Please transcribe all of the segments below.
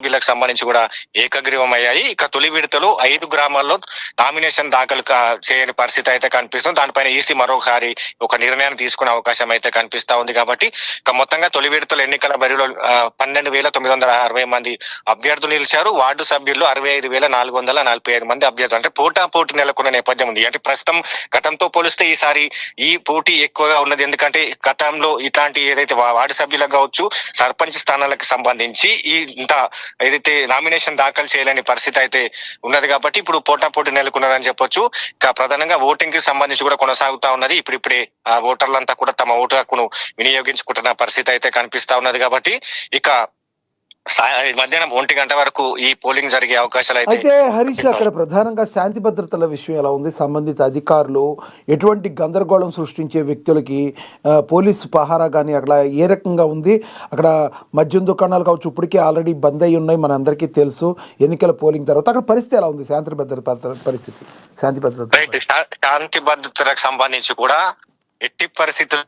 వీళ్ళకి సంబంధించి కూడా ఏకగ్రీవం అయ్యాయి. ఇక తొలి విడతలో 5 గ్రామాల్లో నామినేషన్ దాఖలు చేయని పరిస్థితి అయితే కనిపిస్తుంది. దానిపైన ఈసీ మరొకసారి ఒక నిర్ణయాన్ని తీసుకునే అవకాశం అయితే కనిపిస్తా ఉంది. కాబట్టి ఇక మొత్తంగా తొలి విడతల ఎన్నికల బరిలో 12,960 మంది అభ్యర్థులు నిలిచారు. వార్డు సభ్యుల్లో 65,445 మంది అభ్యర్థులు, అంటే పోటాపోటీ నెలకొన్న నేపథ్యం ఉంది. అంటే ప్రస్తుతం గతంతో పోలిస్తే ఈసారి ఈ పోటీ ఎక్కువగా ఉన్నది. ఎందుకంటే గతంలో ఇట్లాంటి ఏదైతే వార్డు సభ్యులకు కావచ్చు, సర్పంచ్ స్థానాలకు సంబంధించి ఇంత ఏదైతే నామినేషన్ దాఖలు చేయలేని పరిస్థితి అయితే ఉన్నది. కాబట్టి ఇప్పుడు పోటాపోటీ నెలకొన్నదని చెప్పొచ్చు. ఇక ప్రధానంగా ఓటింగ్ కి సంబంధించి కూడా కొనసాగుతా ఉన్నది. ఇప్పుడిప్పుడే ఆ ఓటర్లంతా కూడా తమ ఓటు హక్కును వినియోగించుకుంటున్న పరిస్థితి అయితే కనిపిస్తా ఉన్నది. కాబట్టి ఇక మధ్యాహ్నం 1 గంట వరకు ఈ పోలింగ్ జరిగే అవకాశాలు అయితే హరీష్, అక్కడ ప్రధానంగా శాంతి భద్రతల విషయం ఎలా ఉంది? సంబంధిత అధికారులు ఎటువంటి గందరగోళం సృష్టించే వ్యక్తులకి పోలీసు పహారా కానీ అక్కడ ఏ రకంగా ఉంది? అక్కడ మద్యం దుకాణాలు కావచ్చు, ఇప్పటికే ఆల్రెడీ బంద్ అయి ఉన్నాయి, మన అందరికీ తెలుసు. ఎన్నికల పోలింగ్ తర్వాత అక్కడ పరిస్థితి ఎలా ఉంది? శాంతి భద్రతలకు సంబంధించి కూడా ఎట్టి పరిస్థితులు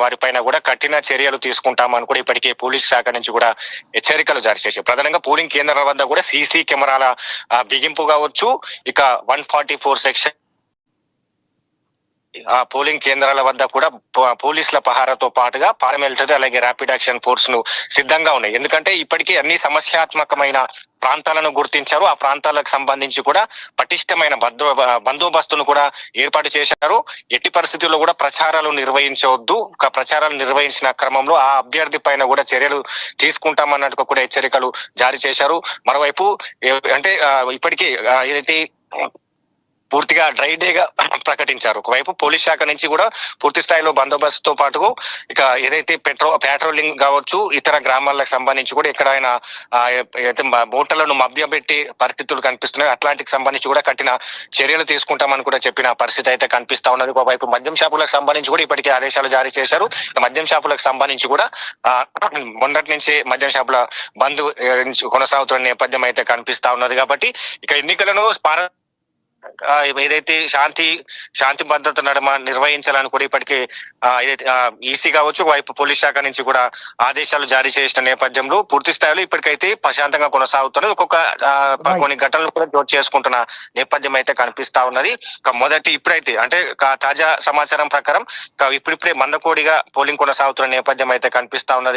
వారిపైన కూడా కఠిన చర్యలు తీసుకుంటామని కూడా ఇప్పటికే పోలీస్ శాఖ నుంచి కూడా హెచ్చరికలు జారీ చేశారు. ప్రధానంగా పోలింగ్ కేంద్రాల వద్ద కూడా సీసీ కెమెరాల బిగింపు కావచ్చు, ఇక 144 సెక్షన్ పోలింగ్ కేంద్రాల వద్ద కూడా పోలీసుల పహారాతో పాటుగా పారామిలిటరీ అలాగే ర్యాపిడ్ యాక్షన్ ఫోర్స్ ను సిద్ధంగా ఉన్నాయి. ఎందుకంటే ఇప్పటికీ అన్ని సమస్యాత్మకమైన ప్రాంతాలను గుర్తించారు. ఆ ప్రాంతాలకు సంబంధించి కూడా పటిష్టమైన బందోబస్తును కూడా ఏర్పాటు చేశారు. ఎట్టి పరిస్థితుల్లో కూడా ప్రచారాలు నిర్వహించవద్దు. ప్రచారాలు నిర్వహించిన క్రమంలో ఆ అభ్యర్థి పైన కూడా చర్యలు తీసుకుంటామన్నట్టు కూడా హెచ్చరికలు జారీ చేశారు. మరోవైపు అంటే ఇప్పటికీ ఏదైతే పూర్తిగా డ్రై డేగా ప్రకటించారు. ఒకవైపు పోలీస్ శాఖ నుంచి కూడా పూర్తి స్థాయిలో బందోబస్తుతో పాటు ఇక ఏదైతే పెట్రోలింగ్ కావచ్చు, ఇతర గ్రామాలకు సంబంధించి కూడా ఎక్కడైనా ఓటర్లను మభ్యపెట్టి పరిస్థితులు కనిపిస్తున్నాయి. అట్లాంటికి సంబంధించి కూడా కఠిన చర్యలు తీసుకుంటామని కూడా చెప్పిన పరిస్థితి అయితే కనిపిస్తా ఉన్నది. ఒకవైపు మద్యం షాపులకు సంబంధించి కూడా ఇప్పటికే ఆదేశాలు జారీ చేశారు. మద్యం షాపులకు సంబంధించి కూడా మొన్నటి నుంచి మద్యం షాపుల బంద్ కొనసాగుతున్న నేపథ్యం అయితే కనిపిస్తా ఉన్నది. కాబట్టి ఇక ఎన్నికలను ఏదైతే శాంతి భద్రత నడుమ నిర్వహించాలని కూడా ఇప్పటికే ఏదైతే ఈసీ కావచ్చు, వైపు పోలీస్ శాఖ నుంచి కూడా ఆదేశాలు జారీ చేసిన నేపథ్యంలో పూర్తి స్థాయిలో ఇప్పటికైతే ప్రశాంతంగా కొనసాగుతున్నది. కొన్ని ఘటనలు కూడా చోటు చేసుకుంటున్న నేపథ్యం అయితే కనిపిస్తా ఉన్నది. ఇప్పుడైతే అంటే తాజా సమాచారం ప్రకారం ఇప్పుడిప్పుడే మందకోడిగా పోలింగ్ కొనసాగుతున్న నేపథ్యం అయితే కనిపిస్తా ఉన్నది.